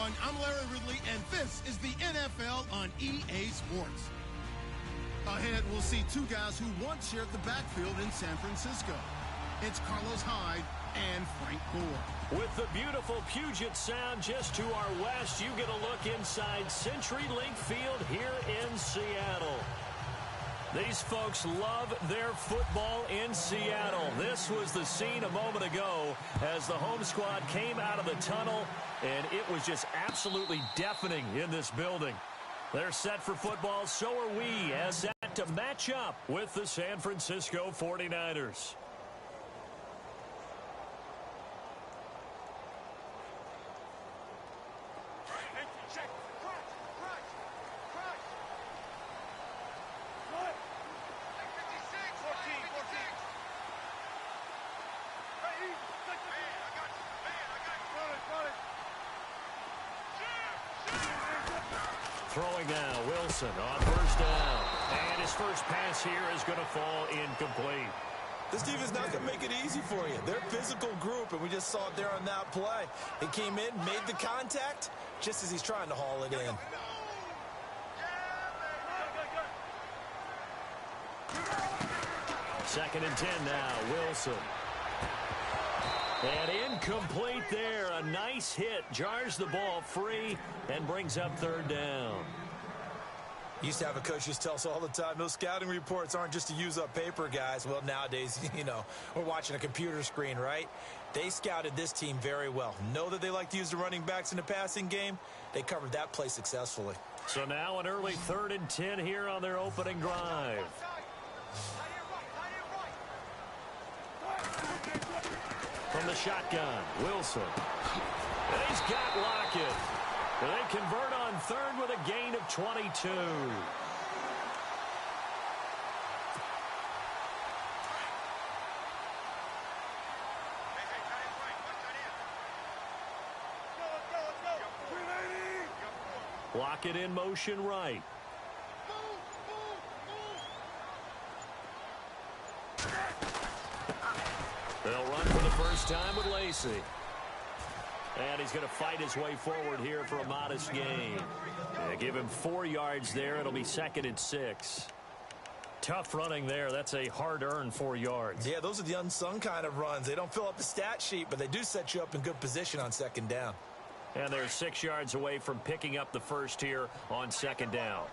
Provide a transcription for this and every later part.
everyone. I'm Larry Ridley, and this is the NFL on EA Sports. Ahead, we'll see two guys who once shared the backfield in San Francisco. It's Carlos Hyde and Frank Gore. With the beautiful Puget Sound just to our west, you get a look inside CenturyLink Field here in Seattle. These folks love their football in Seattle. This was the scene a moment ago as the home squad came out of the tunnel, and it was just absolutely deafening in this building. They're set for football, so are we, as set to match up with the San Francisco 49ers. Throwing now, Wilson on first down. And his first pass here is going to fall incomplete. This defense is not going to make it easy for you. They're a physical group, and we just saw it there on that play. He came in, made the contact, just as he's trying to haul it in. Second and 10 now, Wilson. And incomplete there. A nice hit. Jars the ball free and brings up third down. Used to have a coach used to tell us all the time, those scouting reports aren't just to use up paper, guys. Well, nowadays, we're watching a computer screen, right? They scouted this team very well. Know that they like to use the running backs in the passing game. They covered that play successfully. So now an early 3rd and 10 here on their opening drive. From the shotgun, Wilson. And he's got Lockett. And they convert on 3rd with a gain of 22. Lockett in motion right. They'll run for the first time with Lacey. And he's going to fight his way forward here for a modest gain. They give him 4 yards there. It'll be 2nd and 6. Tough running there. That's a hard-earned 4 yards. Yeah, those are the unsung kind of runs. They don't fill up the stat sheet, but they do set you up in good position on 2nd down. And they're 6 yards away from picking up the first here on 2nd down.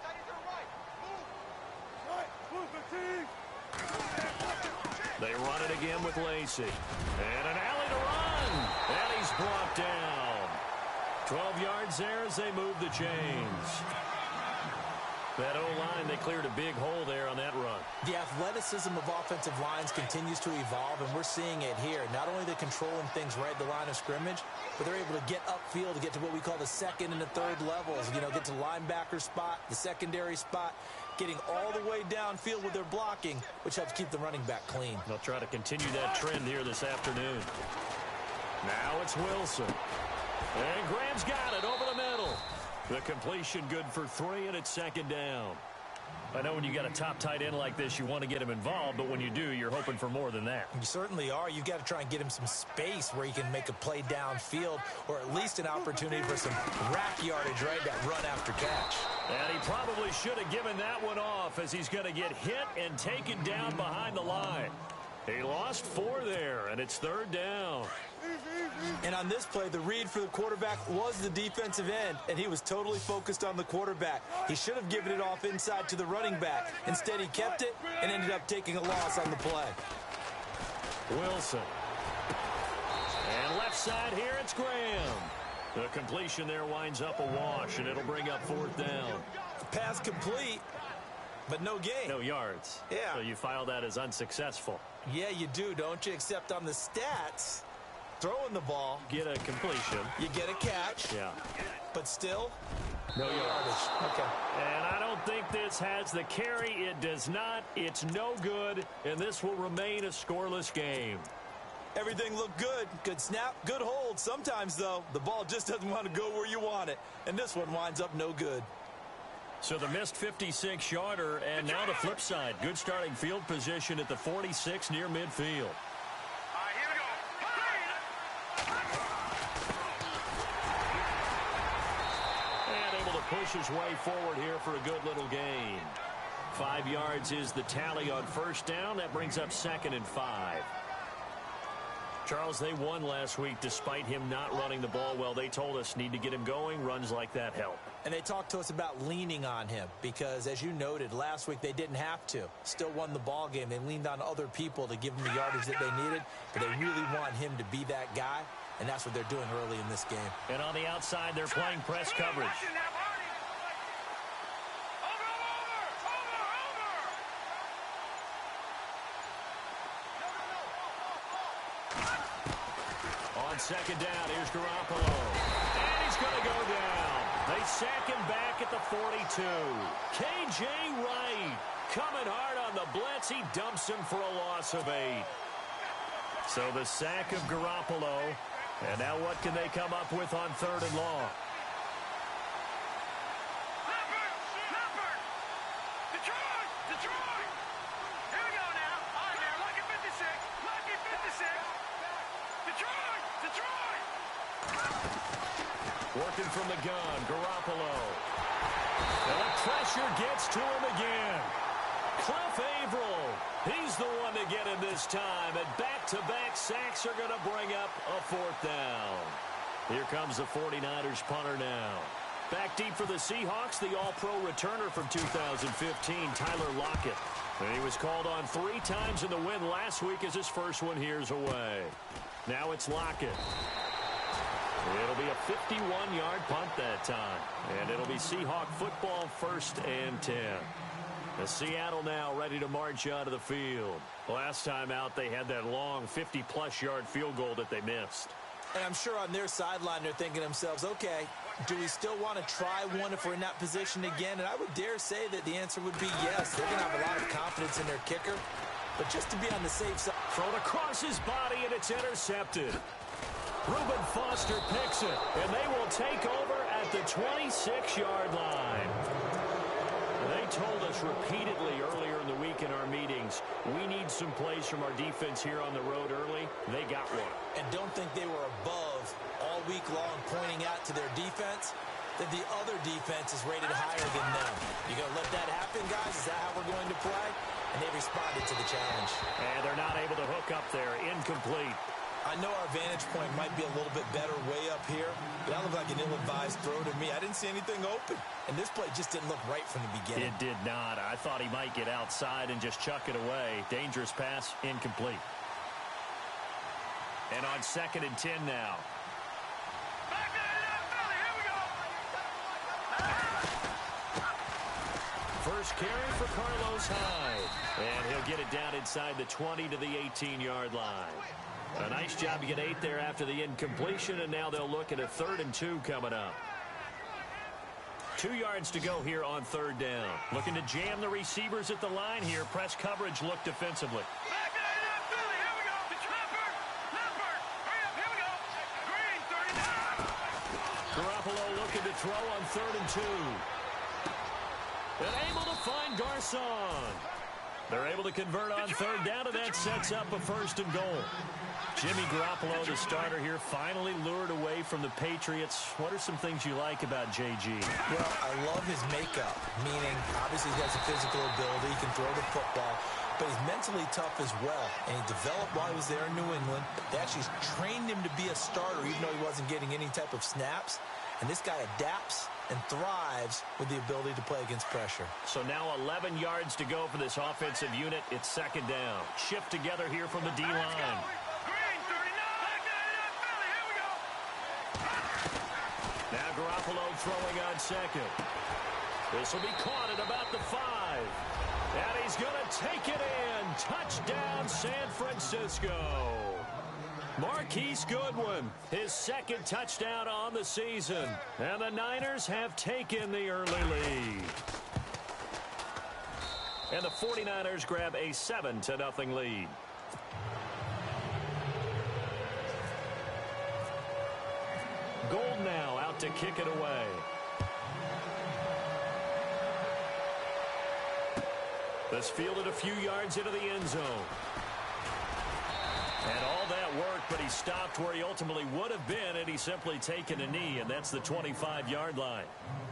They run it again with Lacey. And an alley to run. And he's brought down. 12 yards there as they move the chains. That O-line, they cleared a big hole there on that run. The athleticism of offensive lines continues to evolve, and we're seeing it here. Not only are they controlling things right at the line of scrimmage, but they're able to get upfield to get to what we call the 2nd and the 3rd levels. Get to the linebacker spot, the secondary spot, getting all the way downfield with their blocking, which helps keep the running back clean. They'll try to continue that trend here this afternoon. Now it's Wilson. And Graham's got it over the middle. The completion good for 3, and it's 2nd down. I know when you got a top tight end like this, you want to get him involved, but when you do, you're hoping for more than that. You certainly are. You've got to try and get him some space where he can make a play downfield, or at least an opportunity for some rack yardage, right? That run after catch. And he probably should have given that one off, as he's going to get hit and taken down behind the line. He lost 4 there, and it's 3rd down. And on this play, the read for the quarterback was the defensive end, and he was totally focused on the quarterback. He should have given it off inside to the running back. Instead, he kept it and ended up taking a loss on the play. Wilson. And left side here, it's Graham. The completion there winds up a wash, and it'll bring up 4th down. Pass complete, but no gain. No yards. Yeah. So you file that as unsuccessful. Yeah, you do, don't you? Except on the stats, throwing the ball. Get a completion. You get a catch. Yeah. But still, no yardage. Okay. And I don't think this has the carry. It does not. It's no good, and this will remain a scoreless game. Everything looked good. Good snap, good hold. Sometimes, though, the ball just doesn't want to go where you want it. And this one winds up no good. So the missed 56-yarder, and now the flip side. Good starting field position at the 46 near midfield. push his way forward here for a good little gain. 5 yards is the tally on first down. That brings up 2nd and 5. Charles, they won last week despite him not running the ball well. They told us need to get him going. Runs like that help. And they talked to us about leaning on him because, as you noted, last week they didn't have to. Still won the ball game. They leaned on other people to give them the yardage that they needed, but they really want him to be that guy, and that's what they're doing early in this game. And on the outside, they're playing press coverage. On second down, here's Garoppolo. And he's going to go down. They sack him back at the 42. K.J. Wright coming hard on the blitz. He dumps him for a loss of 8. So the sack of Garoppolo. And now what can they come up with on 3rd and long? Detroit! Here we go now. On there, lucky 56. Lucky 56. Detroit! Working from the gun, Garoppolo. And the pressure gets to him again. Cliff Averill, he's the one to get him this time. And back-to-back sacks are going to bring up a 4th down. Here comes the 49ers punter now. Back deep for the Seahawks, the all-pro returner from 2015, Tyler Lockett. And he was called on 3 times in the win last week as his first one here's away. Now it's Lockett. It'll be a 51-yard punt that time. And it'll be Seahawk football, 1st and 10. The Seattle now ready to march out of the field. Last time out, they had that long 50-plus yard field goal that they missed. And I'm sure on their sideline they're thinking to themselves, okay, do we still want to try one if we're in that position again? And I would dare say that the answer would be yes. They're going to have a lot of confidence in their kicker. But just to be on the safe side. Thrown across his body, and it's intercepted. Reuben Foster picks it, and they will take over at the 26-yard line. They told us repeatedly earlier in the week in our meetings, we need some plays from our defense here on the road early. They got one. And don't think they were above all week long pointing out to their defense that the other defense is rated higher than them. You going to let that happen, guys? Is that how we're going to play? And they responded to the challenge. And they're not able to hook up there. Incomplete. I know our vantage point might be a little bit better way up here, but that looked like an ill-advised throw to me. I didn't see anything open. And this play just didn't look right from the beginning. It did not. I thought he might get outside and just chuck it away. Dangerous pass, incomplete. And on 2nd and 10 now. Back there, Philly, here we go. First carry for Carlos Hyde. And he'll get it down inside the 20 to the 18-yard line. A nice job to get 8 there after the incompletion, and now they'll look at a 3rd and 2 coming up. 2 yards to go here on 3rd down. Looking to jam the receivers at the line here. Press coverage look defensively. Back there, Philly, here we go. Leopard, hurry up, here we go. Green, 39. Garoppolo looking to throw on 3rd and 2. And able to find Garcon. They're able to convert on 3rd down, and that sets up a 1st and goal. Jimmy Garoppolo, the starter here, finally lured away from the Patriots. What are some things you like about JG? Well, I love his makeup, meaning obviously he has a physical ability, he can throw the football, but he's mentally tough as well. And he developed while he was there in New England. They actually trained him to be a starter, even though he wasn't getting any type of snaps. And this guy adapts and thrives with the ability to play against pressure. So now 11 yards to go for this offensive unit. It's 2nd down. Shift together here from the D-line. Now Garoppolo throwing on 2nd. This will be caught at about the 5. And he's going to take it in. Touchdown, San Francisco. Marquise Goodwin, his 2nd touchdown on the season. And the Niners have taken the early lead. And the 49ers grab a 7-0 lead. Gold now out to kick it away. This fielded a few yards into the end zone. And all that work but he stopped where he ultimately would have been had he simply taken a knee, and that's the 25-yard line.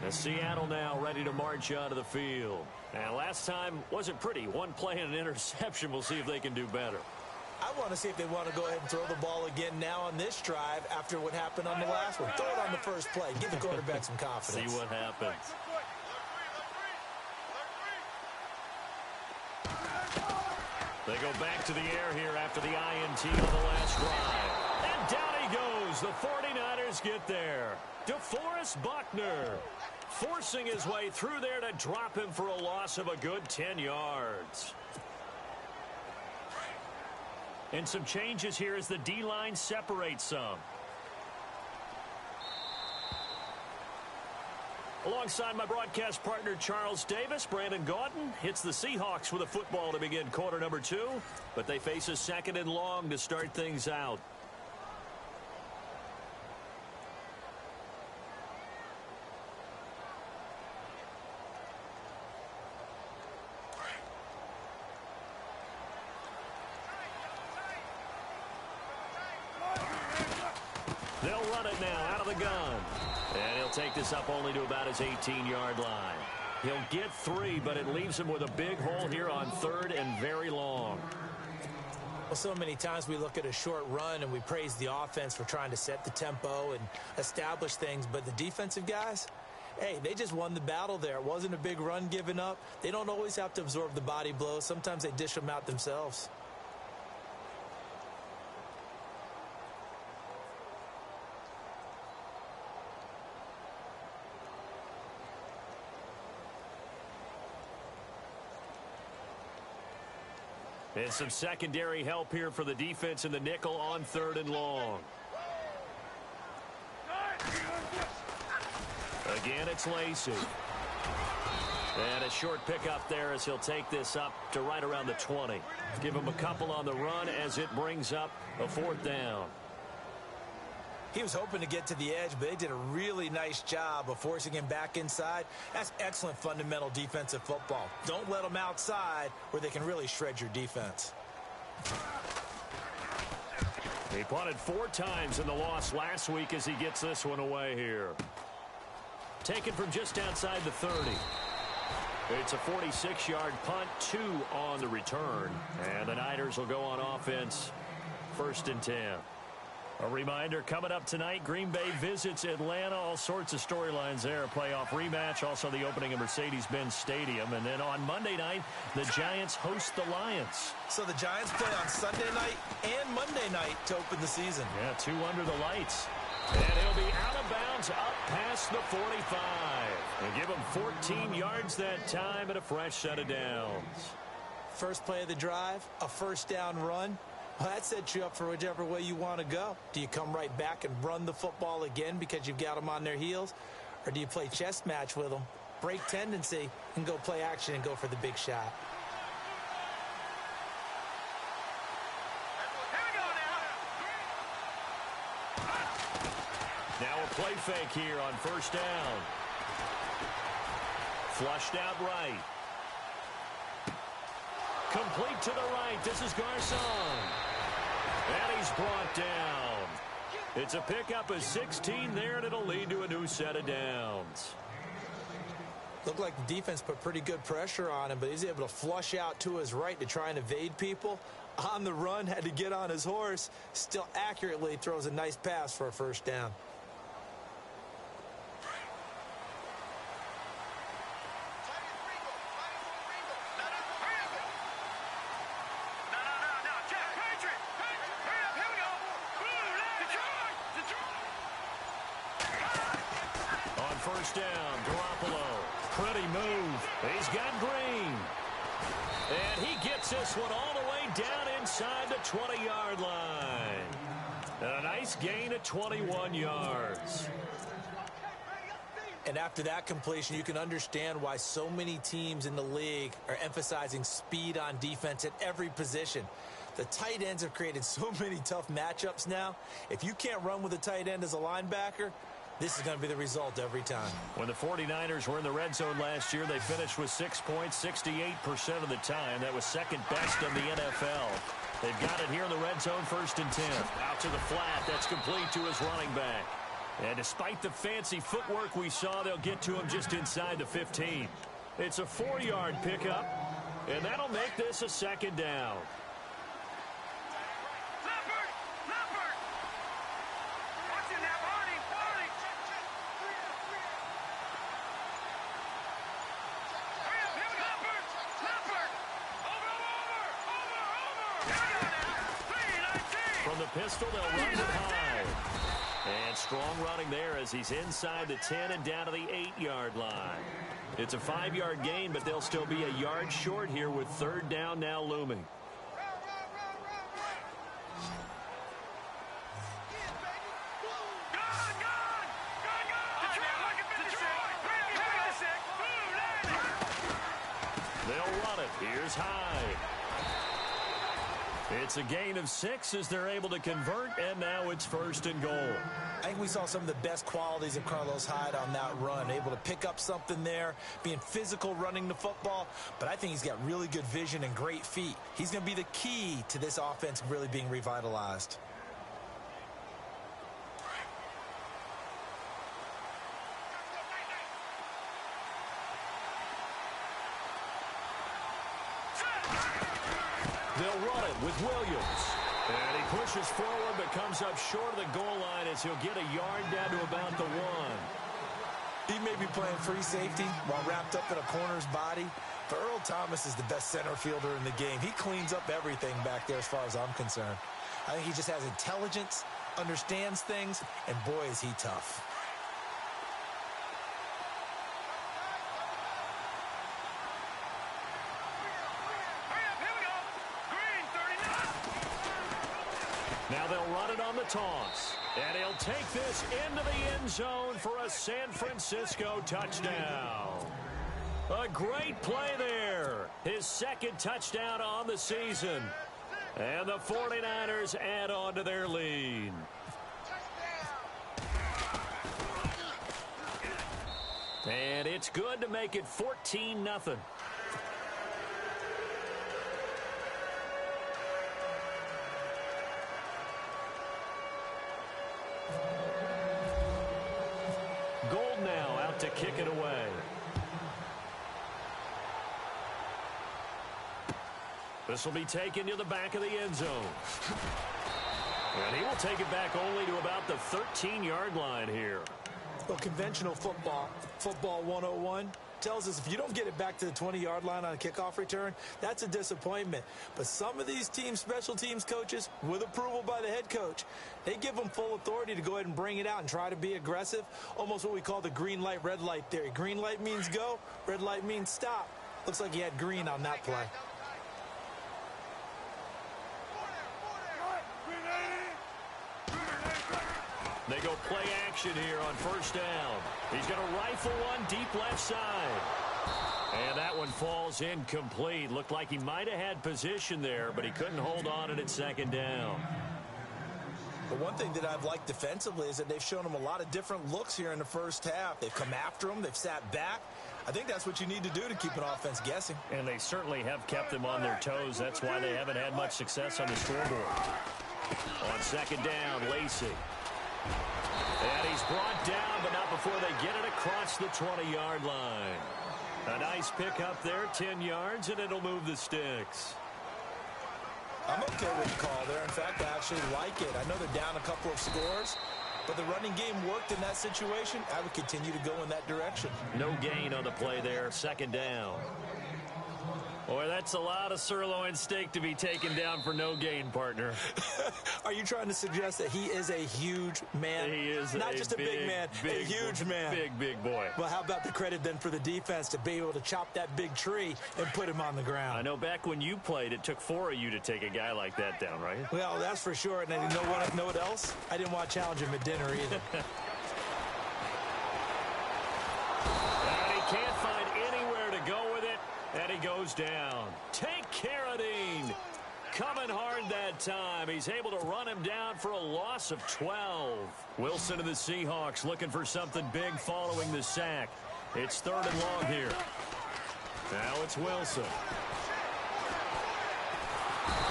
And Seattle now ready to march out of the field. And last time wasn't pretty. One play and an interception. We'll see if they can do better. I want to see if they want to go ahead and throw the ball again now on this drive after what happened on the last one. Throw it on the first play. Give the quarterback some confidence. See what happens. They go back to the air here after the INT on the last drive. And down he goes. The 49ers get there. DeForest Buckner forcing his way through there to drop him for a loss of a good 10 yards. And some changes here as the D-line separates some. Alongside my broadcast partner Charles Davis, Brandon Gaudin hits the Seahawks with a football to begin quarter number 2. But they face a second and long to start things out. They'll run it now out of the gun. And he'll take this up only to about his 18-yard line. He'll get 3, but it leaves him with a big hole here on 3rd and very long. Well, so many times we look at a short run and we praise the offense for trying to set the tempo and establish things. But the defensive guys, hey, they just won the battle there. It wasn't a big run given up. They don't always have to absorb the body blows. Sometimes they dish them out themselves. And some secondary help here for the defense in the nickel on 3rd and long. Again, it's Lacey. And a short pickup there as he'll take this up to right around the 20. Give him a couple on the run as it brings up a 4th down. He was hoping to get to the edge, but they did a really nice job of forcing him back inside. That's excellent fundamental defensive football. Don't let them outside where they can really shred your defense. He punted 4 times in the loss last week as he gets this one away here. Taken from just outside the 30. It's a 46-yard punt, 2 on the return. And the Niners will go on offense, 1st and 10. A reminder, coming up tonight, Green Bay visits Atlanta. All sorts of storylines there. A playoff rematch, also the opening of Mercedes-Benz Stadium. And then on Monday night, the Giants host the Lions. So the Giants play on Sunday night and Monday night to open the season. Yeah, 2 under the lights. And he'll be out of bounds up past the 45. And give him 14 yards that time and a fresh set of downs. First play of the drive, a 1st down run. Well, that sets you up for whichever way you want to go. Do you come right back and run the football again because you've got them on their heels? Or do you play chess match with them, break tendency, and go play action and go for the big shot? Now a play fake here on 1st down. Flushed out right. Complete to the right. This is Garcon. And he's brought down. It's a pickup of 16 there, and it'll lead to a new set of downs. Looked like the defense put pretty good pressure on him, but he's able to flush out to his right to try and evade people. On the run, had to get on his horse. Still accurately throws a nice pass for a 1st down. First down, Garoppolo. Pretty move. He's got Green. And he gets this one all the way down inside the 20-yard line. And a nice gain of 21 yards. And after that completion, you can understand why so many teams in the league are emphasizing speed on defense at every position. The tight ends have created so many tough matchups now. If you can't run with a tight end as a linebacker, This is going to be the result every time. When the 49ers were in the red zone last year, they finished with 6 points 68% of the time. That was second best in the NFL. They've got it here in the red zone, 1st and 10. Out to the flat. That's complete to his running back. And despite the fancy footwork we saw, they'll get to him just inside the 15. It's a 4-yard pickup, and that'll make this a 2nd down. From the pistol, they'll run it high. And strong running there as he's inside the 10 and down to the 8-yard line. It's a 5-yard gain, but they'll still be a yard short here with 3rd down now looming. They'll run it. Here's Hyde. It's a gain of 6 as they're able to convert, and now it's 1st and goal. I think we saw some of the best qualities of Carlos Hyde on that run. Able to pick up something there, being physical running the football, but I think he's got really good vision and great feet. He's going to be the key to this offense really being revitalized. They'll run it with Williams. And he pushes forward but comes up short of the goal line as he'll get a yard down to about the 1. He may be playing free safety while wrapped up in a corner's body, but Earl Thomas is the best center fielder in the game. He cleans up everything back there as far as I'm concerned. I think he just has intelligence, understands things, and boy, is he tough. Now they'll run it on the toss. And he'll take this into the end zone for a San Francisco touchdown. A great play there. His 2nd touchdown on the season. And the 49ers add on to their lead. And it's good to make it 14-0. Gold now out to kick it away. This will be taken to the back of the end zone. And he will take it back only to about the 13-yard line here. Well, conventional football 101, tells us if you don't get it back to the 20-yard line on a kickoff return, that's a disappointment. But some of these team special teams coaches, with approval by the head coach, they give them full authority to go ahead and bring it out and try to be aggressive, almost what we call the green light, red light theory. Green light means go, red light means stop. Looks like he had green on that play. They go play action here on 1st down. He's going to rifle one deep left side. And that one falls incomplete. Looked like he might have had position there, but he couldn't hold on at 2nd down. But one thing that I've liked defensively is that they've shown him a lot of different looks here in the first half. They've come after him. They've sat back. I think that's what you need to do to keep an offense guessing. And they certainly have kept them on their toes. That's why they haven't had much success on the scoreboard. On 2nd down, Lacey. And he's brought down, but not before they get it across the 20-yard line. A nice pickup there, 10 yards, and it'll move the sticks. I'm okay with the call there. In fact, I actually like it. I know they're down a couple of scores, but the running game worked in that situation. I would continue to go in that direction. No gain on the play there, 2nd down. Boy, that's a lot of sirloin steak to be taken down for no gain, partner. Are you trying to suggest that he is a huge man? He is not just a big man, a huge man. Big boy. Well, how about the credit then for the defense to be able to chop that big tree and put him on the ground? I know back when you played, it took 4 of you to take a guy like that down, right? Well, that's for sure. And you know what else? I didn't want to challenge him at dinner either. And he can't find anywhere to go with it. And he goes down. Take Carradine. coming hard that time. He's able to run him down for a loss of 12. Wilson and the Seahawks looking for something big following the sack. It's 3rd and long here. Now it's Wilson.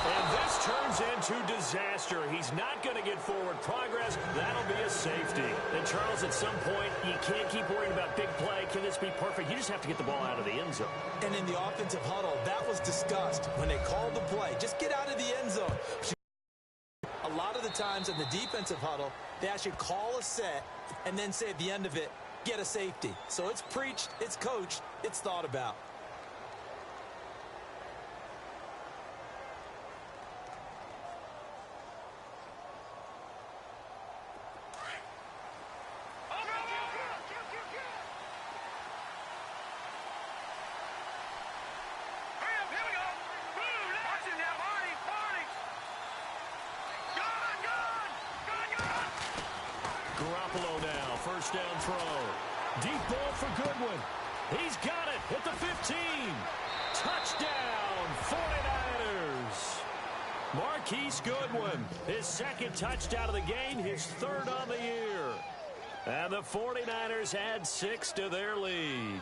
And this turns into disaster. He's not going to get forward progress. That'll be a safety. And, Charles, at some point, you can't keep worrying about big play. Can this be perfect? You just have to get the ball out of the end zone. And in the offensive huddle, that was discussed when they called the play. Just get out of the end zone. A lot of the times in the defensive huddle, they actually call a set and then say at the end of it, get a safety. So it's preached, it's coached, it's thought about. First down throw. Deep ball for Goodwin. He's got it at the 15. Touchdown, 49ers. Marquise Goodwin, his 2nd touchdown of the game, his 3rd on the year. And the 49ers add 6 to their lead.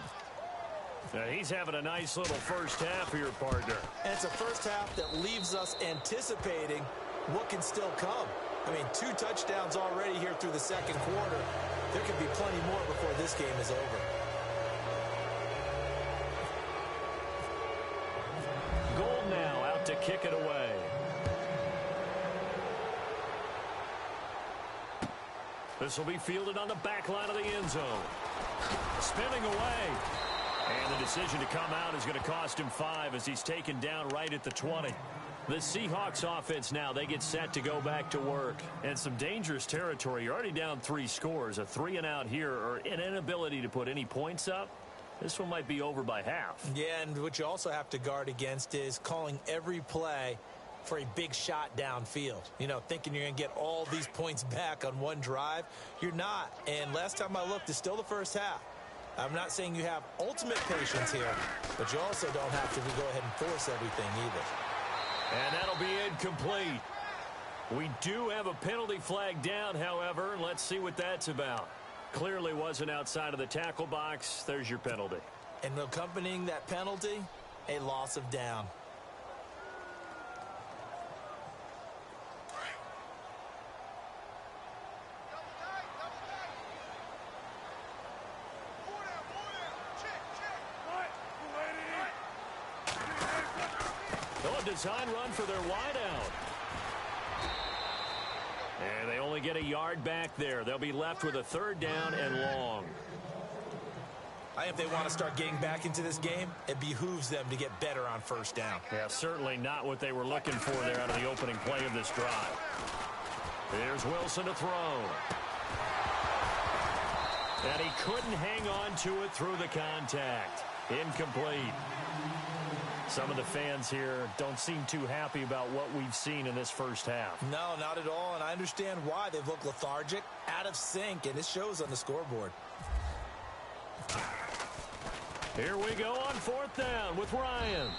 Now he's having a nice little first half here, partner. And it's a first half that leaves us anticipating what can still come. I mean, 2 touchdowns already here through the 2nd quarter. There could be plenty more before this game is over. Gold now out to kick it away. This will be fielded on the back line of the end zone. Spinning away. And the decision to come out is going to cost him 5 as he's taken down right at the 20. The Seahawks offense now, they get set to go back to work. And some dangerous territory. You're already down 3 scores. A 3-and-out here or an inability to put any points up. This one might be over by half. Yeah, and what you also have to guard against is calling every play for a big shot downfield. You know, thinking you're going to get all these points back on one drive. You're not. And last time I looked, it's still the first half. I'm not saying you have ultimate patience here, but you also don't have to go ahead and force everything either. And that'll be incomplete. We do have a penalty flag down, however. Let's see what that's about. Clearly wasn't outside of the tackle box. There's your penalty. And accompanying that penalty, a loss of down. Design run for their wideout. And they only get a yard back there. They'll be left with a 3rd down and long. I think if they want to start getting back into this game, it behooves them to get better on 1st down. Yeah, certainly not what they were looking for there out of the opening play of this drive. Here's Wilson to throw. And he couldn't hang on to it through the contact. Incomplete. Some of the fans here don't seem too happy about what we've seen in this first half. No, not at all, and I understand why. They've looked lethargic, out of sync, and it shows on the scoreboard. Here we go on 4th down with Ryan.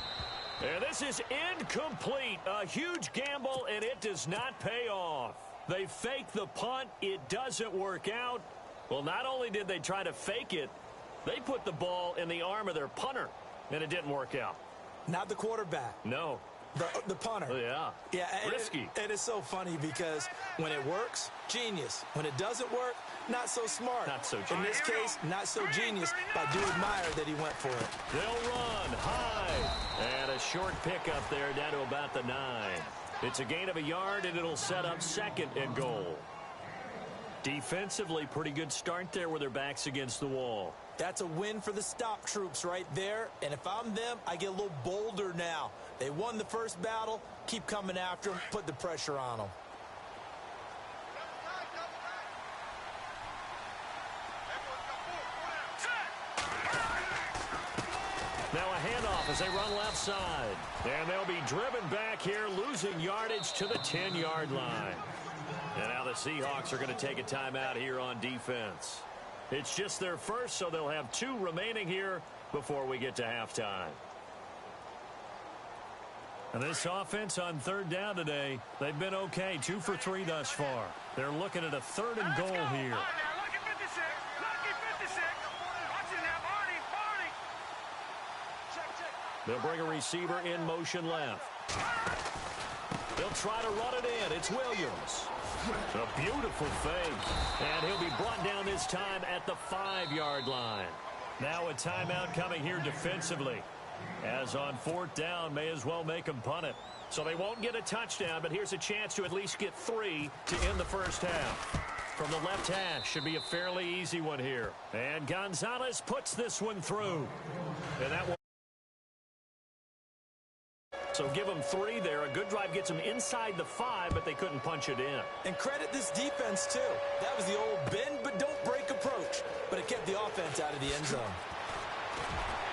And this is incomplete. A huge gamble, and it does not pay off. They fake the punt. It doesn't work out. Well, not only did they try to fake it, they put the ball in the arm of their punter, and it didn't work out. Not the quarterback. No. The punter. Oh, yeah. Yeah. Risky. It is so funny because when it works, genius. When it doesn't work, not so smart. Not so genius. In this case, not so genius, but I do admire that he went for it. They'll run high. And a short pickup there down to about the 9. It's a gain of a yard, and it'll set up 2nd and goal. Defensively, pretty good start there with their backs against the wall. That's a win for the stop troops right there. And if I'm them, I get a little bolder now. They won the first battle. Keep coming after them. Put the pressure on them. Now a handoff as they run left side. And they'll be driven back here, losing yardage to the 10-yard line. And now the Seahawks are going to take a timeout here on defense. It's just their first, so they'll have 2 remaining here before we get to halftime. And this offense on third down today, they've been okay. 2 for 3 thus far. They're looking at a 3rd and goal here. Lucky 56. Lucky 56. Watch it now, Barney. Barney. Check. They'll bring a receiver in motion left. They'll try to run it in. It's Williams. A beautiful fake. And he'll be brought down this time at the 5-yard line. Now a timeout coming here defensively. As on 4th down, may as well make them punt it. So they won't get a touchdown, but here's a chance to at least get 3 to end the first half. From the left hash, should be a fairly easy one here. And Gonzalez puts this one through. And that one. So give them 3 there. A good drive gets them inside the 5, but they couldn't punch it in. And credit this defense, too. That was the old bend but don't break approach. But it kept the offense out of the end zone.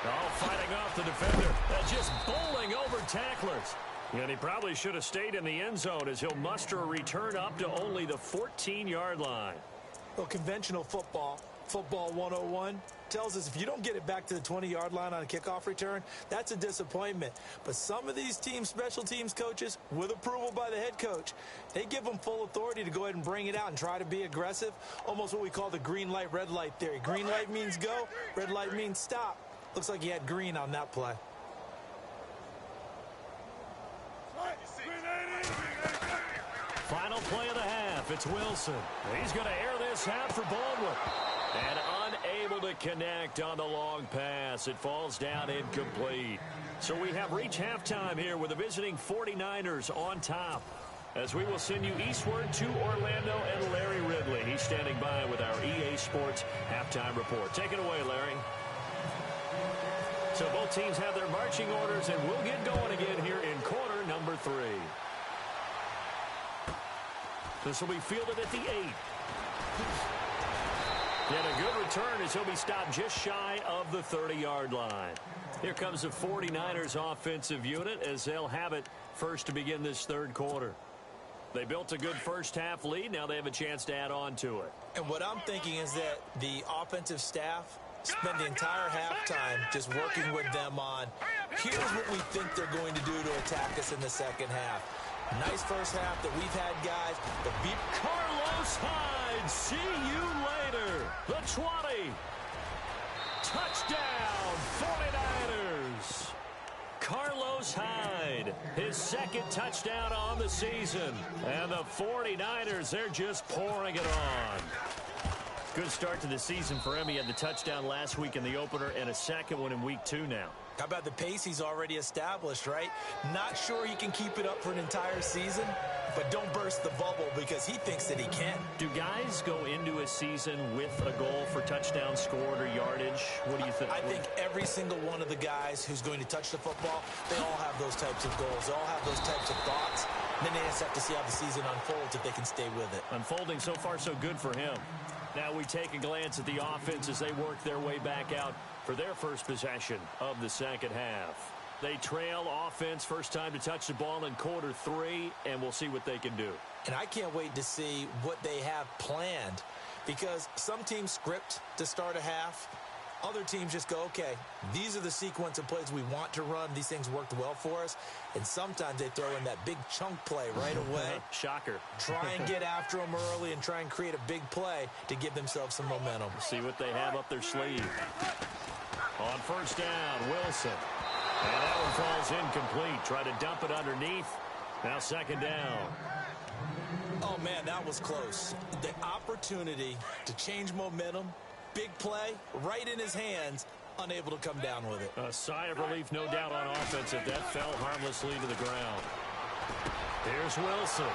Oh, fighting off the defender. Just bowling over tacklers. And he probably should have stayed in the end zone as he'll muster a return up to only the 14-yard line. Well, conventional football 101, tells us if you don't get it back to the 20-yard line on a kickoff return, that's a disappointment. But some of these teams, special teams coaches, with approval by the head coach, they give them full authority to go ahead and bring it out and try to be aggressive, almost what we call the green light, red light theory. Green light means go, red light means stop. Looks like he had green on that play. Final play of the half. It's Wilson. He's going to air this out for Baldwin. And unable to connect on the long pass. It falls down incomplete. So we have reached halftime here with the visiting 49ers on top. As we will send you eastward to Orlando and Larry Ridley. He's standing by with our EA Sports halftime report. Take it away, Larry. So both teams have their marching orders, and we'll get going again here in quarter number 3. This will be fielded at the 8. And a good return as he'll be stopped just shy of the 30-yard line. Here comes the 49ers offensive unit as they'll have it first to begin this third quarter. They built a good first half lead. Now they have a chance to add on to it. And what I'm thinking is that the offensive staff spend the entire halftime just working with them on, here's what we think they're going to do to attack us in the second half. Nice first half that we've had, guys. But Carlos Hyde, see you later. The 20. Touchdown, 49ers. Carlos Hyde, his second touchdown on the season. And the 49ers, they're just pouring it on. Good start to the season for him. He had the touchdown last week in the opener and a second one in week 2 now. How about the pace he's already established, right? Not sure he can keep it up for an entire season, but don't burst the bubble because he thinks that he can. Do guys go into a season with a goal for touchdown scored or yardage? What do you think? I think every single one of the guys who's going to touch the football, they all have those types of goals. They all have those types of thoughts. Then they just have to see how the season unfolds if they can stay with it. Unfolding so far so good for him. Now we take a glance at the offense as they work their way back out for their first possession of the second half. They trail offense, first time to touch the ball in quarter 3, and we'll see what they can do. And I can't wait to see what they have planned because some teams script to start a half. Other teams just go, okay, these are the sequence of plays we want to run. These things worked well for us. And sometimes they throw in that big chunk play right away. Shocker. Try and get after them early and try and create a big play to give themselves some momentum. See what they have up their sleeve. On first down, Wilson. And that one falls incomplete. Try to dump it underneath. Now second down. Oh, man, that was close. The opportunity to change momentum, big play, right in his hands, unable to come down with it. A sigh of relief, no doubt, on offense if that fell harmlessly to the ground. Here's Wilson.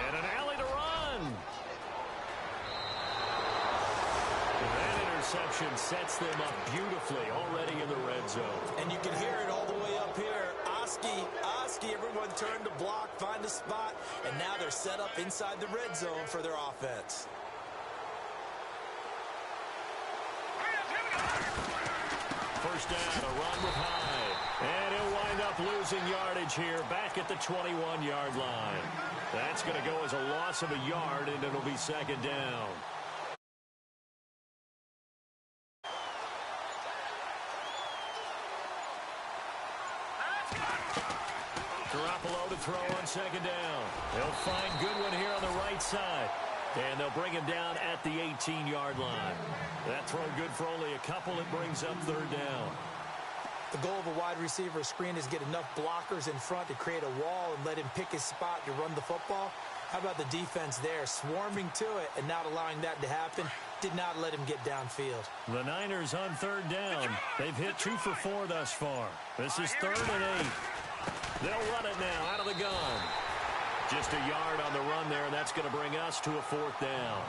And an alley to run. That interception sets them up beautifully already in the red zone. And you can hear it all the way up here. Oski, everyone turned to block, find a spot, and now they're set up inside the red zone for their offense. First down, a run with Hyde. And he'll wind up losing yardage here back at the 21-yard line. That's going to go as a loss of a yard, and it'll be second down. Garoppolo to throw on second down. They'll find Goodwin here on the right side. And they'll bring him down at the 18-yard line. That throw good for only a couple. It brings up third down. The goal of a wide receiver screen is get enough blockers in front to create a wall and let him pick his spot to run the football. How about the defense there, swarming to it and not allowing that to happen? Did not let him get downfield. The Niners on third down. They've hit 2 for 4 thus far. This is 3rd and 8. They'll run it now out of the gun. Just a yard on the run there, and that's going to bring us to a 4th down.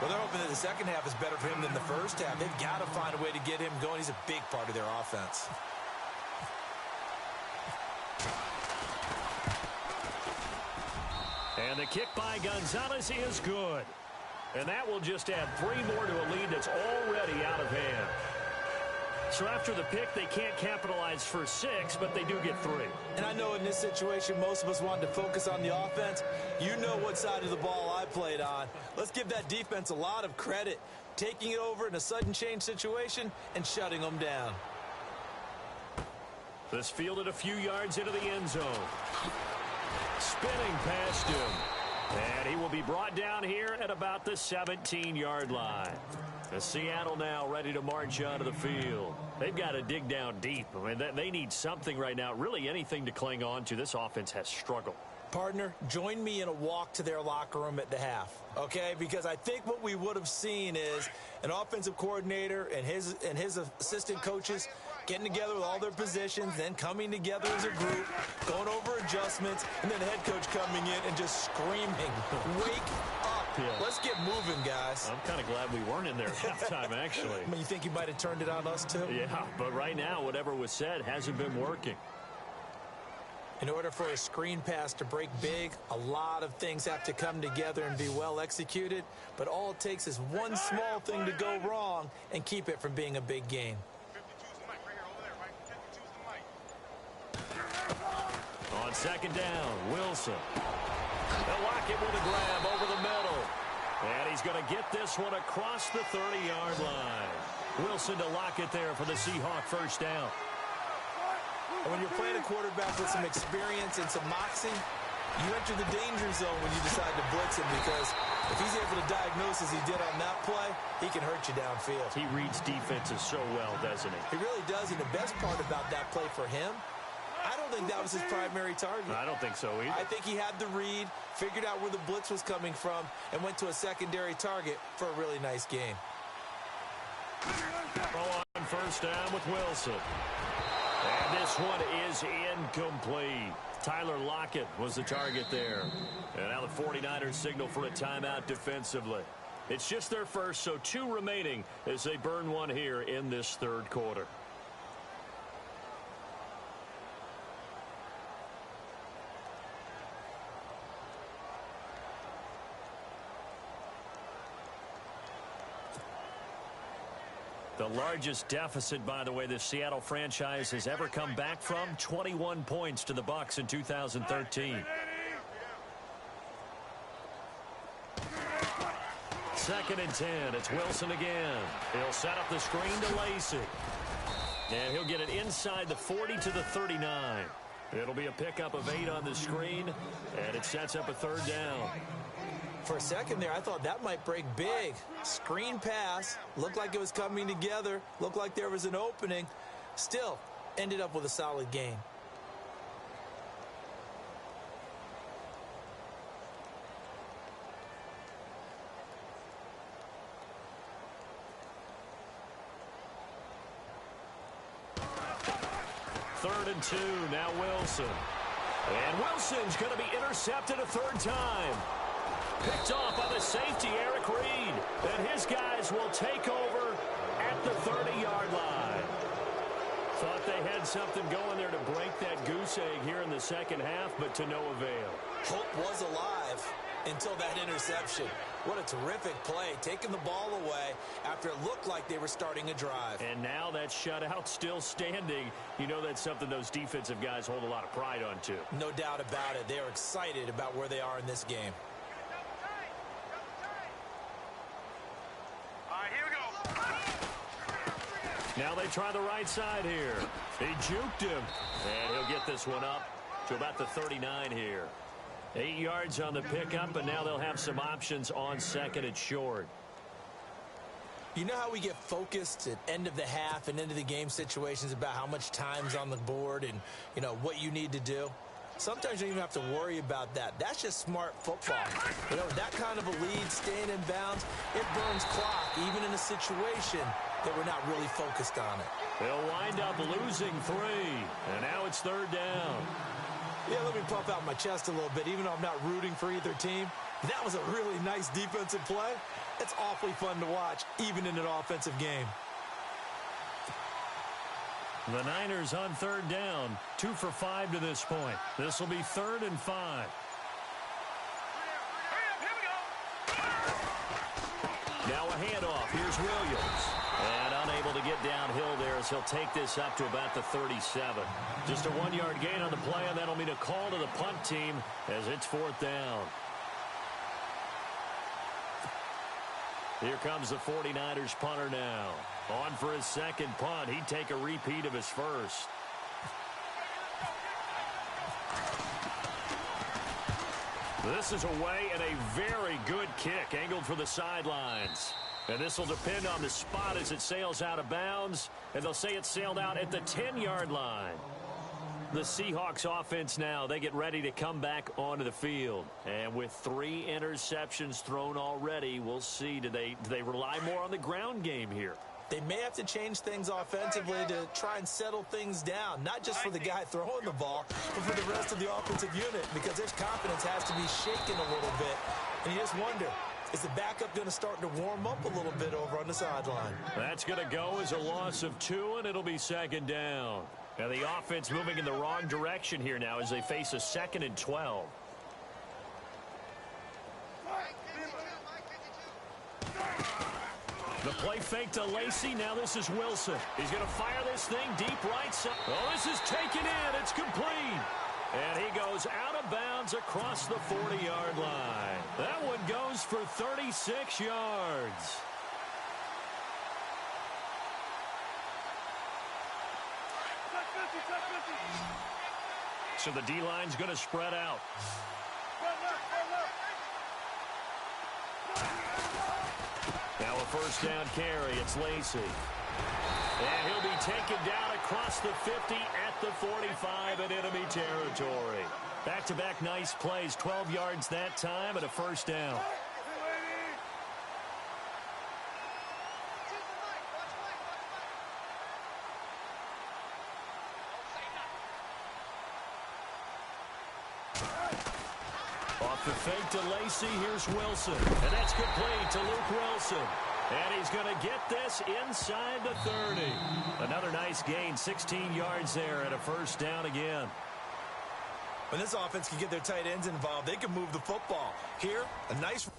Well, they're hoping that the second half is better for him than the first half. They've got to find a way to get him going. He's a big part of their offense. And the kick by Gonzalez is good. And that will just add 3 more to a lead that's already out of hand. So after the pick, they can't capitalize for 6, but they do get 3. And I know in this situation, most of us wanted to focus on the offense. You know what side of the ball I played on. Let's give that defense a lot of credit, taking it over in a sudden change situation and shutting them down. This fielded a few yards into the end zone. Spinning past him. And he will be brought down here at about the 17-yard line. The Seattle now ready to march onto the field. They've got to dig down deep. I mean, they need something right now, really anything to cling on to. This offense has struggled. Partner, join me in a walk to their locker room at the half, okay? Because I think what we would have seen is an offensive coordinator and his assistant coaches getting together with all their positions, then coming together as a group, going over adjustments, and then the head coach coming in and just screaming, wake up. Yeah. Let's get moving, guys. I'm kind of glad we weren't in there at halftime, actually. I mean, you think he might have turned it on us, too? Yeah, but right now, whatever was said hasn't been working. In order for a screen pass to break big, a lot of things have to come together and be well executed, but all it takes is one small thing to go wrong and keep it from being a big gain. On second down, Wilson. They'll lock it with a grab over the middle. And he's going to get this one across the 30-yard line. Wilson to lock it there for the Seahawk first down. And when you're playing a quarterback with some experience and some moxie, you enter the danger zone when you decide to blitz him, because if he's able to diagnose as he did on that play, he can hurt you downfield. He reads defenses so well, doesn't he? He really does, and the best part about that play for him, I don't think that was his primary target. I don't think so either. I think he had the read, figured out where the blitz was coming from, and went to a secondary target for a really nice game. Throw on first down with Wilson. And this one is incomplete. Tyler Lockett was the target there. And now the 49ers signal for a timeout defensively. It's just their first, so 2 remaining as they burn one here in this third quarter. The largest deficit, by the way, the Seattle franchise has ever come back from, 21 points to the Bucs in 2013. Second and 10. It's Wilson again. He'll set up the screen to Lacey. And he'll get it inside the 40 to the 39. It'll be a pickup of 8 on the screen, and it sets up a third down. For a second there, I thought that might break big. Screen pass, looked like it was coming together, looked like there was an opening. Still, ended up with a solid gain. Third and 2, now Wilson. And Wilson's going to be intercepted a third time. Picked off by the safety, Eric Reed. And his guys will take over at the 30-yard line. Thought they had something going there to break that goose egg here in the second half, but to no avail. Hope was alive until that interception. What a terrific play, taking the ball away after it looked like they were starting a drive. And now that shutout still standing. You know that's something those defensive guys hold a lot of pride on, too. No doubt about it. They are excited about where they are in this game. Now they try the right side here. He juked him. And he'll get this one up to about the 39 here. 8 yards on the pickup, and now they'll have some options on second and short. You know how we get focused at end of the half and end of the game situations about how much time's on the board and, you know, what you need to do? Sometimes you don't even have to worry about that. That's just smart football. You know, that kind of a lead, staying in bounds, it burns clock, even in a situation that we're not really focused on it. They'll wind up losing 3, and now it's 3rd down. Yeah, let me puff out my chest a little bit, even though I'm not rooting for either team. That was a really nice defensive play. It's awfully fun to watch, even in an offensive game. The Niners on 3rd down, 2 for 5 to this point. This will be 3rd and 5. Now a handoff. Here's Williams. And unable to get downhill there as he'll take this up to about the 37. Just a 1-yard gain on the play, and that'll mean a call to the punt team as it's 4th down. Here comes the 49ers punter now. On for his second punt. He'd take a repeat of his first. This is away and a very good kick angled for the sidelines. And this will depend on the spot as it sails out of bounds. And they'll say it sailed out at the 10-yard line. The Seahawks offense now, they get ready to come back onto the field. And with 3 interceptions thrown already, we'll see. Do they rely more on the ground game here? They may have to change things offensively to try and settle things down, not just for the guy throwing the ball, but for the rest of the offensive unit, because their confidence has to be shaken a little bit. And you just wonder, is the backup going to start to warm up a little bit over on the sideline? That's going to go as a loss of 2, and it'll be 2nd down. Now the offense moving in the wrong direction here now as they face a 2nd and 12. The play fake to Lacy. Now this is Wilson. He's going to fire this thing deep right side. Oh, this is taken in. It's complete. And he goes out of bounds across the 40-yard line. That one goes for 36 yards. So the D-line's going to spread out. Now a 1st down carry. It's Lacy. And he'll be taken down across the 50 at the 45 in enemy territory. Back-to-back nice plays. 12 yards that time and a 1st down. Off the fake to Lacy, here's Wilson. And that's complete to Luke Wilson. And he's going to get this inside the 30. Another nice gain, 16 yards there and a 1st down again. When this offense can get their tight ends involved, they can move the football. Here, a nice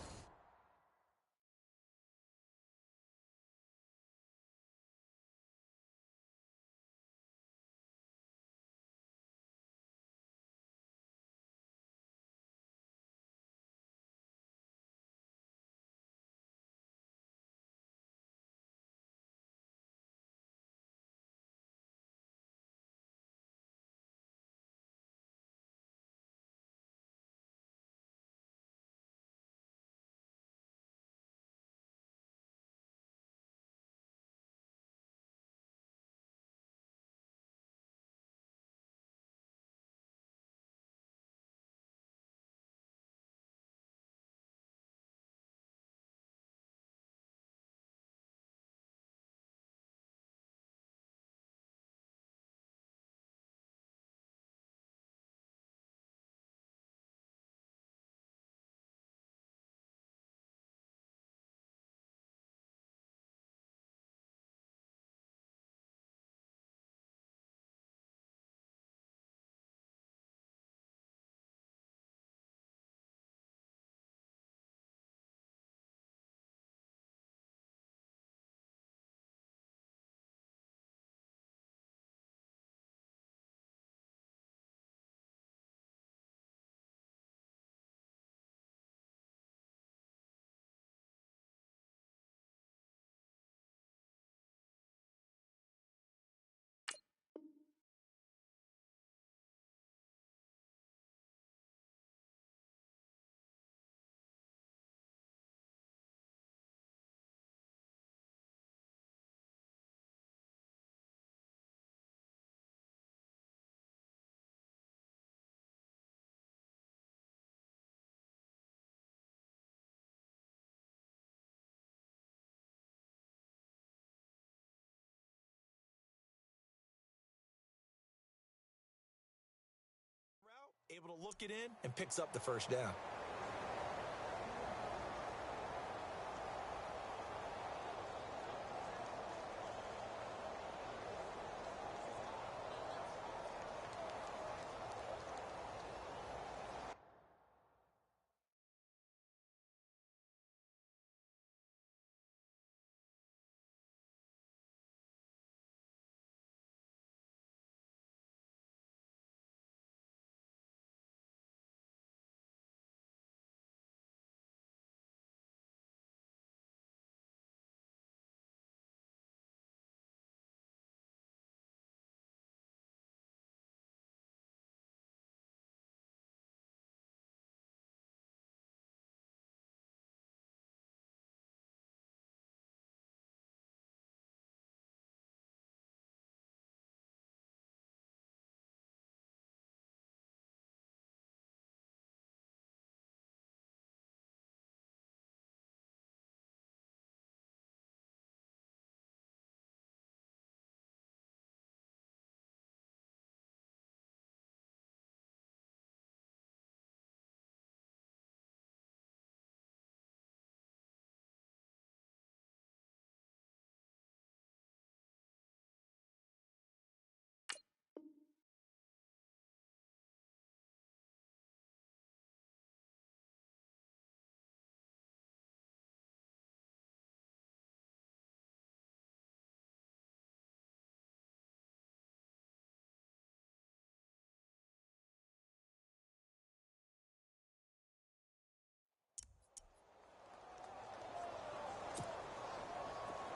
able to look it in and picks up the first down.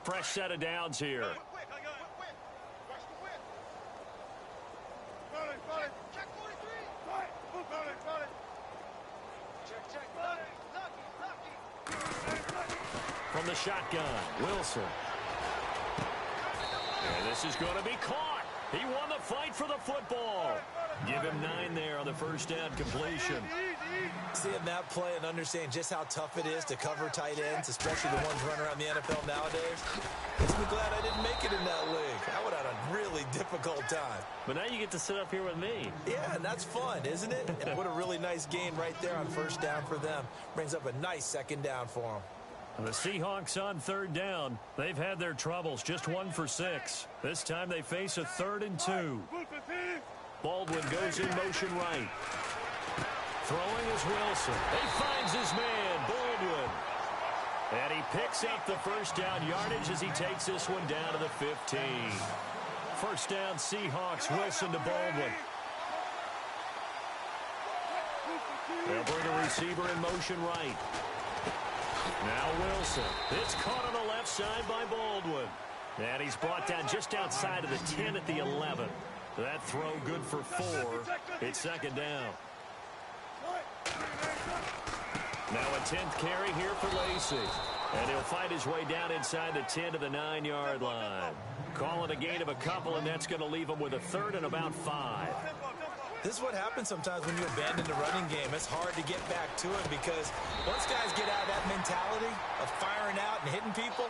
Fresh set of downs here. From the shotgun, Wilson. And this is going to be caught. He won the fight for the football. Give him 9 there on the first down completion. Seeing that play and understand just how tough it is to cover tight ends, especially the ones running around the NFL nowadays, makes me glad I didn't make it in that league. I would have had a really difficult time. But now you get to sit up here with me. Yeah, and that's fun, isn't it? And what a really nice game right there on first down for them. Brings up a nice second down for them. The Seahawks on third down. They've had their troubles, just 1 for 6. This time they face a 3rd and 2. Baldwin goes in motion right. Throwing is Wilson. He finds his man, Baldwin. And he picks up the first down yardage as he takes this one down to the 15. First down, Seahawks. Wilson to Baldwin. They'll bring a receiver in motion right. Now Wilson. It's caught on the left side by Baldwin. And he's brought down just outside of the 10 at the 11. That throw good for 4. It's second down. Now a 10th carry here for Lacy. And he'll fight his way down inside the 10 to the 9-yard line. Call it a gain of a couple, and that's going to leave him with a 3rd and about 5. This is what happens sometimes when you abandon the running game. It's hard to get back to it because once guys get out of that mentality of firing out and hitting people,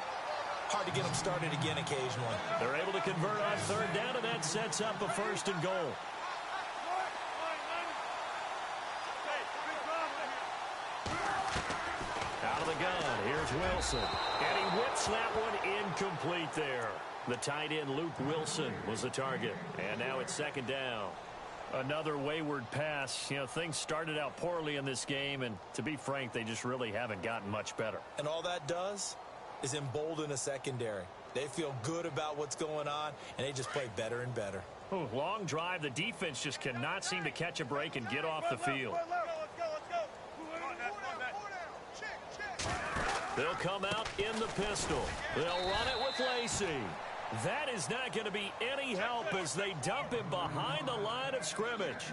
hard to get them started again occasionally. They're able to convert on third down, and that sets up a 1st and goal. Out of the gun, here's Wilson. And he whips that one incomplete there. The tight end, Luke Wilson, was the target. And now it's second down. Another wayward pass. You know, things started out poorly in this game, and to be frank, they just really haven't gotten much better. And all that does is embolden a secondary. They feel good about what's going on, and they just play better and better. Ooh, long drive. The defense just cannot seem to catch a break and get off the field. They'll come out in the pistol. They'll run it with Lacy. That is not going to be any help as they dump him behind the line of scrimmage.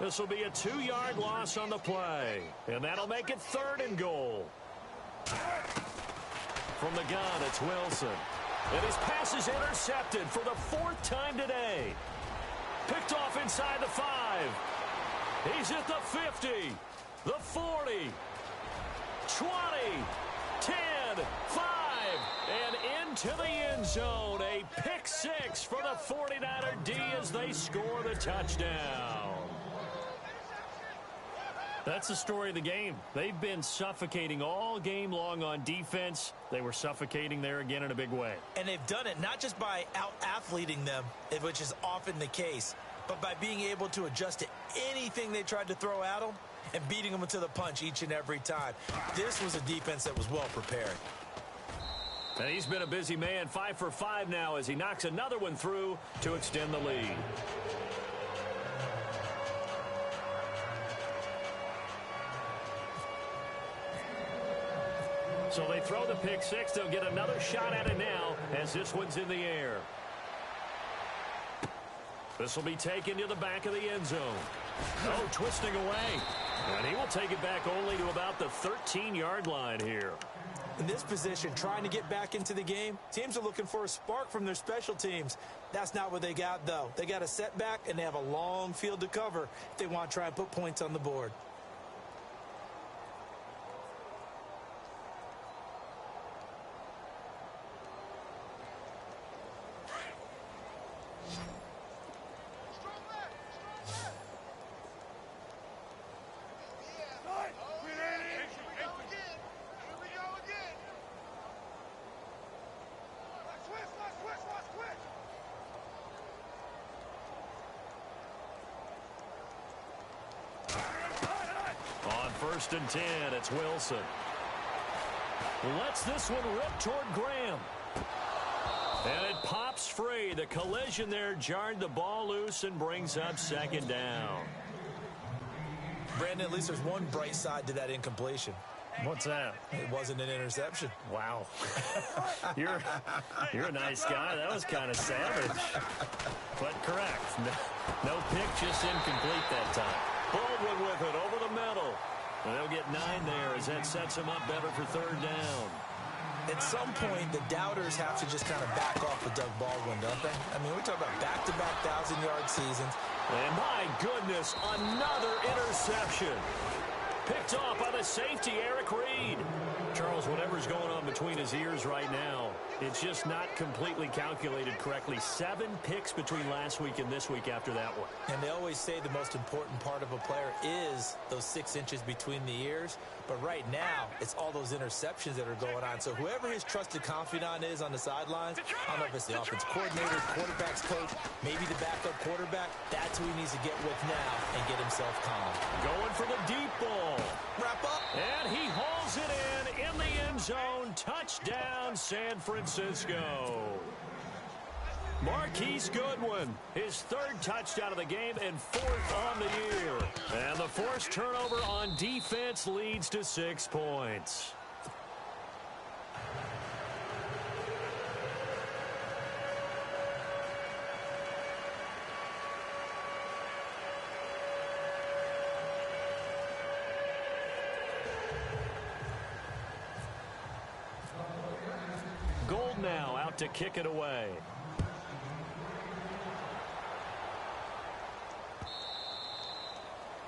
This will be a 2-yard loss on the play. And that'll make it 3rd and goal. From the gun, it's Wilson. And his pass is intercepted for the 4th time today. Picked off inside the 5. He's at the 50, the 40, 20, 10, 5, and into the end zone. A pick 6 for the 49er D as they score the touchdown. That's the story of the game. They've been suffocating all game long on defense. They were suffocating there again in a big way. And they've done it not just by out-athleting them, which is often the case, but by being able to adjust to anything they tried to throw at them and beating them to the punch each and every time. This was a defense that was well prepared. And he's been a busy man, 5 for 5 now as he knocks another one through to extend the lead. So they throw the pick six. They'll get another shot at it now as this one's in the air. This will be taken to the back of the end zone. Oh, twisting away. And he will take it back only to about the 13-yard line here. In this position, trying to get back into the game, teams are looking for a spark from their special teams. That's not what they got, though. They got a setback, and they have a long field to cover if they want to try and put points on the board. First and 10, it's Wilson. Lets this one rip toward Graham. And it pops free. The collision there jarred the ball loose and brings up second down. Brandon, at least there's one bright side to that incompletion. What's that? It wasn't an interception. Wow. You're a nice guy. That was kind of savage. But correct. No pick, just incomplete that time. Baldwin with it over the middle. And they'll get 9 there as that sets them up better for third down. At some point, the doubters have to just kind of back off with Doug Baldwin, don't they? I mean, we're talking about back-to-back 1,000-yard seasons. And my goodness, another interception. Picked off by the safety, Eric Reed. Charles, whatever's going on between his ears right now, it's just not completely calculated correctly. 7 picks between last week and this week after that one. And they always say the most important part of a player is those 6 inches between the ears. But right now, it's all those interceptions that are going on. So whoever his trusted confidant is on the sidelines, I don't know if it's the offense coordinator, quarterback's coach, maybe the backup quarterback, that's who he needs to get with now and get himself calm. Going for the deep ball. Wrap up. And he hauls it in the end zone. Touchdown, San Francisco. Marquise Goodwin, his 3rd touchdown of the game and 4th on the year. And the forced turnover on defense leads to 6 points. Gold now out to kick it away.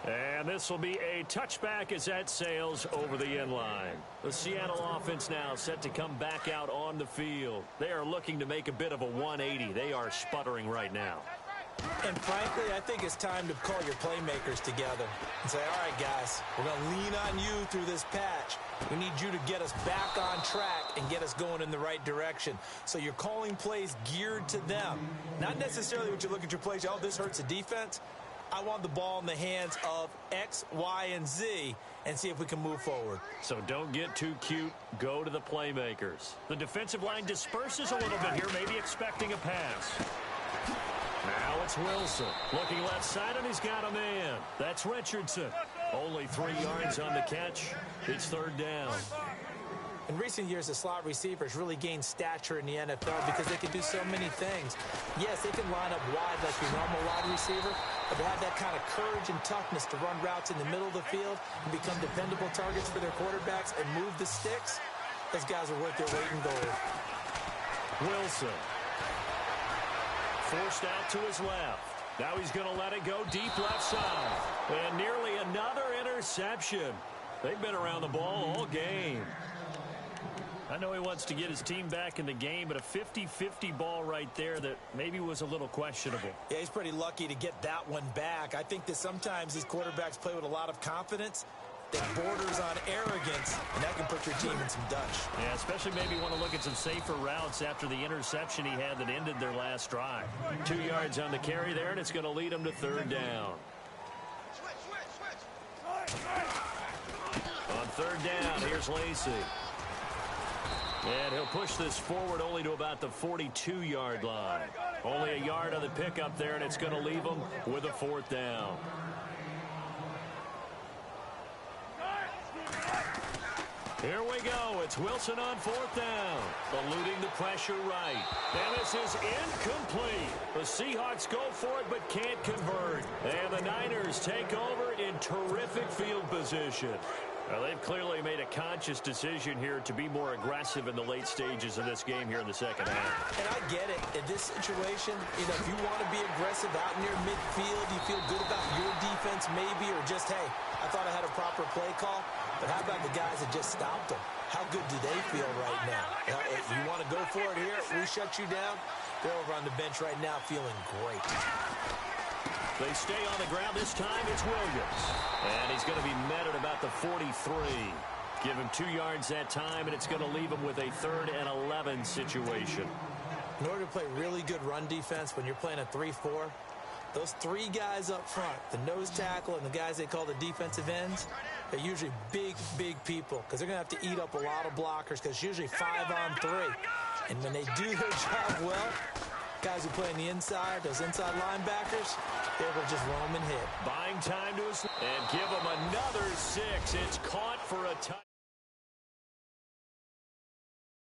And this will be a touchback as that sails over the end line. The Seattle offense now set to come back out on the field. They are looking to make a bit of a 180. They are sputtering right now. And frankly, I think it's time to call your playmakers together and say, all right, guys, we're going to lean on you through this patch. We need you to get us back on track and get us going in the right direction. So you're calling plays geared to them. Not necessarily what you look at your plays, oh, this hurts the defense. I want the ball in the hands of X, Y, and Z and see if we can move forward. So don't get too cute. Go to the playmakers. The defensive line disperses a little bit here, maybe expecting a pass. Now it's Wilson. Looking left side, and he's got a man. That's Richardson. Only 3 yards on the catch. It's third down. In recent years, the slot receivers really gained stature in the NFL because they can do so many things. Yes, they can line up wide like your normal wide receiver, but they have that kind of courage and toughness to run routes in the middle of the field and become dependable targets for their quarterbacks and move the sticks. Those guys are worth their weight in gold. Wilson. Forced out to his left. Now he's going to let it go deep left side. And nearly another interception. They've been around the ball all game. I know he wants to get his team back in the game, but a 50-50 ball right there that maybe was a little questionable. Yeah, he's pretty lucky to get that one back. I think that sometimes these quarterbacks play with a lot of confidence that borders on arrogance, and that can put your team in some dutch. Yeah, especially maybe want to look at some safer routes after the interception he had that ended their last drive. 2 yards on the carry there, and it's going to lead him to third down. On third down, here's Lacey. And he'll push this forward only to about the 42-yard line. Only a yard on the pickup there, and it's going to leave him with a fourth down. Here we go. It's Wilson on fourth down. Eluding the pressure right. And this is incomplete. The Seahawks go for it but can't convert. And the Niners take over in terrific field position. Well, they've clearly made a conscious decision here to be more aggressive in the late stages of this game here in the second half. And I get it. In this situation, if you want to be aggressive out near midfield, you feel good about your defense maybe, or just, hey, I thought I had a proper play call. But how about the guys that just stopped them? How good do they feel right now? If you want to go for it here, we shut you down. They're over on the bench right now feeling great. They stay on the ground this time. It's Williams. And he's going to be met at about the 43. Give him 2 yards that time, and it's going to leave him with a 3rd and 11 situation. In order to play really good run defense when you're playing a 3-4, those 3 guys up front, the nose tackle and the guys they call the defensive ends, they're usually big, big people because they're going to have to eat up a lot of blockers because it's usually 5 on 3. And when they do their job well, guys who play on the inside, those inside linebackers, they're able to just roam and hit. Buying time to us and give them another 6. It's caught for a touchdown.